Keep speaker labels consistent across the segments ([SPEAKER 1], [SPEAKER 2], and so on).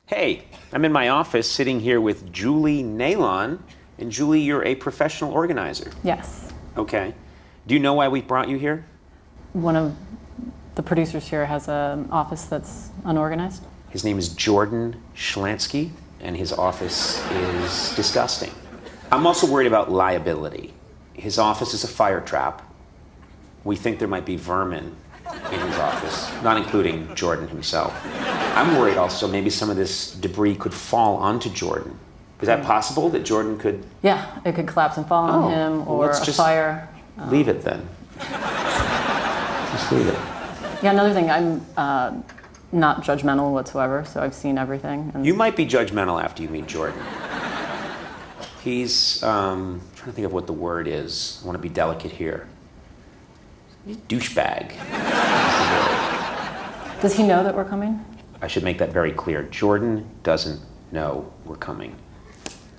[SPEAKER 1] Hey, I'm in my office sitting here with Julie Nalon. And Julie, you're a professional organizer.
[SPEAKER 2] Yes.
[SPEAKER 1] Okay. Do you know why we brought you here?
[SPEAKER 2] One of the producers here has an office that's unorganized.
[SPEAKER 1] His name is Jorden Schlansky, and his office is disgusting. I'm also worried about liability. His office is a fire trap. We think there might be vermin in his office, not including Jorden himself. I'm worried also maybe some of this debris could fall onto Jorden. Is that possible, that Jorden could?
[SPEAKER 2] Yeah, it could collapse and fall on him, or
[SPEAKER 1] let's
[SPEAKER 2] a
[SPEAKER 1] just
[SPEAKER 2] fire.
[SPEAKER 1] Leave it then. Just leave it.
[SPEAKER 2] Yeah, another thing, I'm not judgmental whatsoever, so I've seen everything. And
[SPEAKER 1] You might be judgmental after you meet Jorden. He's, trying to think of what the word is. I want to be delicate here. He's a douchebag.
[SPEAKER 2] Does he know that we're coming?
[SPEAKER 1] I should make that very clear. Jorden doesn't know we're coming.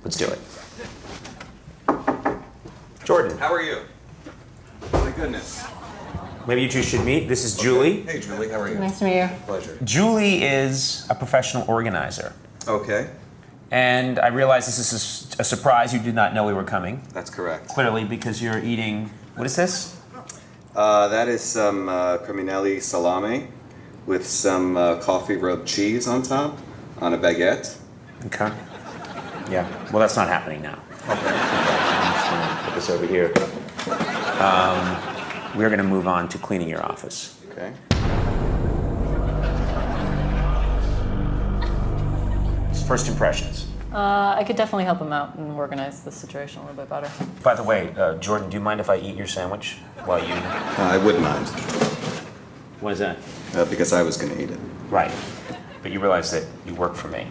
[SPEAKER 1] Let's do it. Jorden.
[SPEAKER 3] How are you? My goodness.
[SPEAKER 1] Maybe you two should meet. This is Julie.
[SPEAKER 3] Hey, Julie. How are you?
[SPEAKER 2] Nice to meet you.
[SPEAKER 3] Pleasure.
[SPEAKER 1] Julie is a professional organizer.
[SPEAKER 3] Okay.
[SPEAKER 1] And I realize this is a surprise. You did not know we were coming.
[SPEAKER 3] That's correct.
[SPEAKER 1] Clearly, because you're eating, what is this?
[SPEAKER 3] That is some criminelli salami with some coffee rubbed cheese on top on a baguette.
[SPEAKER 1] Okay. Yeah. Well, that's not happening now.
[SPEAKER 3] Okay.
[SPEAKER 1] Put this over here. We're going to move on to cleaning your office.
[SPEAKER 3] Okay.
[SPEAKER 1] First impressions.
[SPEAKER 2] I could definitely help him out and organize the situation a little bit better.
[SPEAKER 1] By the way, Jorden, do you mind if I eat your sandwich while you...
[SPEAKER 3] I wouldn't mind,
[SPEAKER 1] Why is that?
[SPEAKER 3] because I was going to eat it.
[SPEAKER 1] Right. But you realize that you work for me.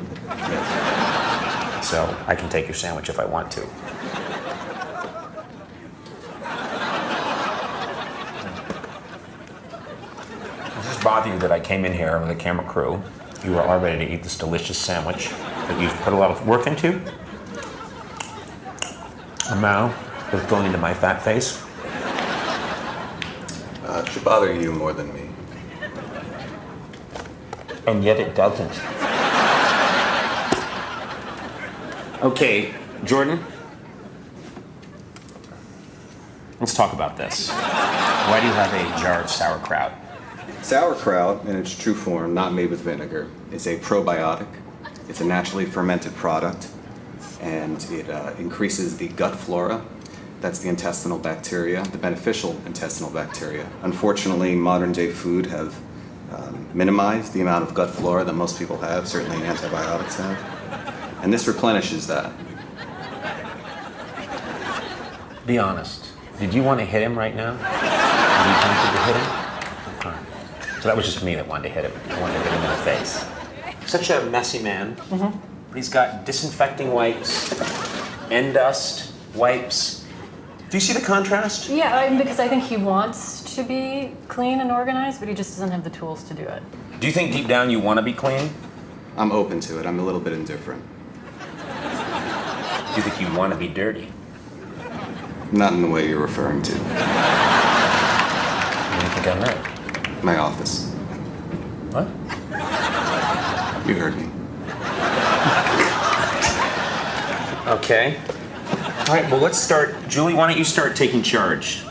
[SPEAKER 1] So I can take your sandwich if I want to. Does this bother you that I came in here with a camera crew? You were all ready to eat this delicious sandwich that you've put a lot of work into? And now it's going into my fat face?
[SPEAKER 3] It should bother you more than me.
[SPEAKER 1] And yet it doesn't. Okay, Jorden. Let's talk about this. Why do you have a jar of sauerkraut?
[SPEAKER 3] Sauerkraut, in its true form, not made with vinegar, is a probiotic. It's a naturally fermented product, and it increases the gut flora. That's the intestinal bacteria, the beneficial intestinal bacteria. Unfortunately, modern-day food have minimized the amount of gut flora that most people have, certainly antibiotics have. And this replenishes that.
[SPEAKER 1] Be honest. Did you want to hit him right now? Were you tempted to hit him? Okay. So that was just me that wanted to hit him. I wanted to hit him in the face. Such a messy man. Mm-hmm. He's got disinfecting wipes, end dust wipes. Do you see the contrast?
[SPEAKER 2] Yeah, because I think he wants to be clean and organized, but he just doesn't have the tools to do it.
[SPEAKER 1] Do you think deep down you want to be clean?
[SPEAKER 3] I'm open to it. I'm a little bit indifferent.
[SPEAKER 1] Do you think you want to be dirty?
[SPEAKER 3] Not in the way you're referring to.
[SPEAKER 1] What do you think I meant?
[SPEAKER 3] My office.
[SPEAKER 1] What?
[SPEAKER 3] You heard me.
[SPEAKER 1] Okay. All right, well, let's start. Julie, why don't you start taking charge?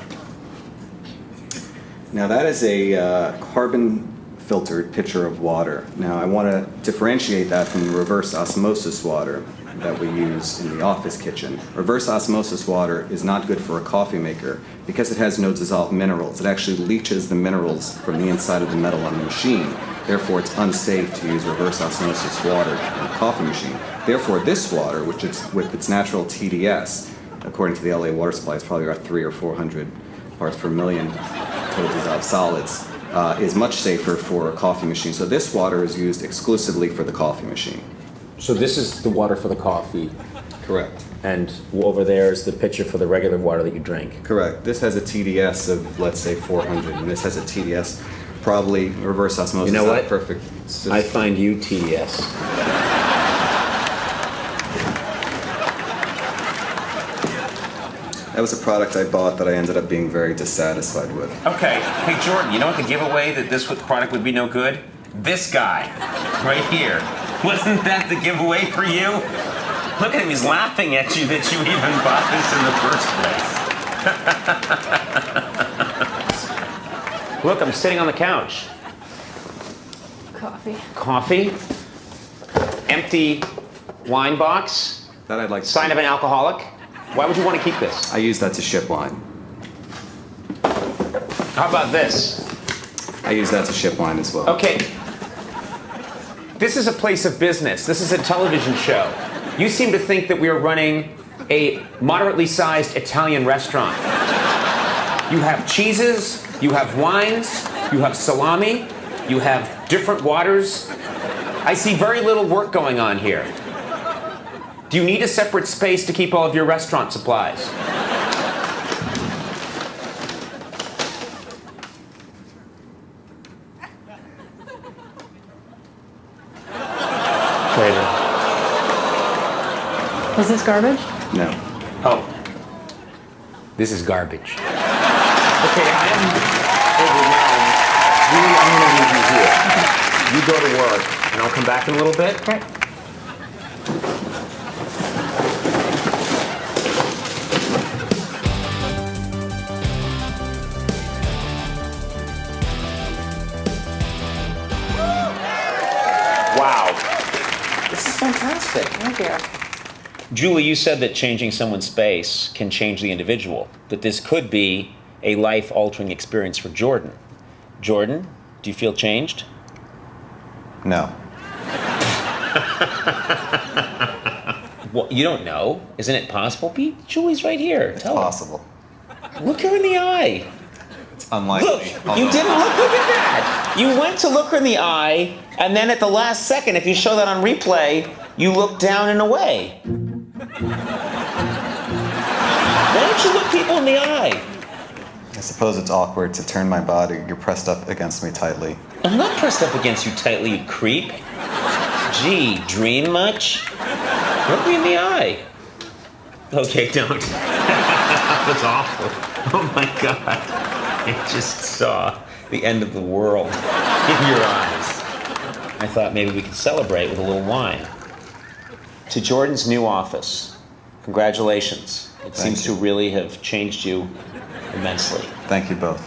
[SPEAKER 3] Now that is a carbon-filtered pitcher of water. Now I want to differentiate that from the reverse osmosis water that we use in the office kitchen. Reverse osmosis water is not good for a coffee maker because it has no dissolved minerals. It actually leaches the minerals from the inside of the metal on the machine. Therefore, it's unsafe to use reverse osmosis water in a coffee machine. Therefore, this water, which is with its natural TDS, according to the LA water supply, it's probably about 300 or 400 parts per million total dissolved solids, is much safer for a coffee machine. So this water is used exclusively for the coffee machine.
[SPEAKER 1] So this is the water for the coffee.
[SPEAKER 3] Correct.
[SPEAKER 1] And over there is the pitcher for the regular water that you drink.
[SPEAKER 3] Correct. This has a TDS of, let's say, 400, and this has a TDS, probably reverse osmosis.
[SPEAKER 1] You know what?
[SPEAKER 3] Perfect.
[SPEAKER 1] I find you tedious.
[SPEAKER 3] That was a product I bought that I ended up being very dissatisfied with.
[SPEAKER 1] Okay. Hey, Jorden, you know what the giveaway that this product would be no good? This guy, right here. Wasn't that the giveaway for you? Look at him, he's laughing at you that you even bought this in the first place. Look, I'm sitting on the couch.
[SPEAKER 2] Coffee.
[SPEAKER 1] Coffee. Empty wine box.
[SPEAKER 3] That I'd like to
[SPEAKER 1] Sign of an alcoholic. Why would you want to keep this?
[SPEAKER 3] I use that to ship wine.
[SPEAKER 1] How about this?
[SPEAKER 3] I use that to ship wine as well.
[SPEAKER 1] Okay. This is a place of business. This is a television show. You seem to think that we are running a moderately sized Italian restaurant. You have cheeses, you have wines, you have salami, you have different waters. I see very little work going on here. Do you need a separate space to keep all of your restaurant supplies? Later.
[SPEAKER 2] Was this garbage?
[SPEAKER 3] No.
[SPEAKER 1] Oh. This is garbage. Okay, I am overwhelmed. Really, I'm going to leave you here. You go to work, and I'll come back in a little bit.
[SPEAKER 2] Right.
[SPEAKER 1] Wow. This is fantastic.
[SPEAKER 2] Thank you.
[SPEAKER 1] Julie, you said that changing someone's space can change the individual, that this could be a life-altering experience for Jorden. Jorden, do you feel changed?
[SPEAKER 3] No.
[SPEAKER 1] Well, you don't know. Isn't it possible, Pete? Julie's right here.
[SPEAKER 3] It's
[SPEAKER 1] Tell her.
[SPEAKER 3] possible.
[SPEAKER 1] Look her in the eye.
[SPEAKER 3] It's unlikely.
[SPEAKER 1] Look, you didn't look at that. You went to look her in the eye, and then at the last second, if you show that on replay, you look down and away. Why don't you look people in the eye?
[SPEAKER 3] I suppose it's awkward to turn my body. You're pressed up against me tightly.
[SPEAKER 1] I'm not pressed up against you tightly, you creep. Gee, dream much? Look me in the eye. Okay, don't. That's awful. Oh my God. I just saw the end of the world in your eyes. I thought maybe we could celebrate with a little wine. To Jordan's new office, congratulations. It seems to really have changed you immensely.
[SPEAKER 3] Thank you both.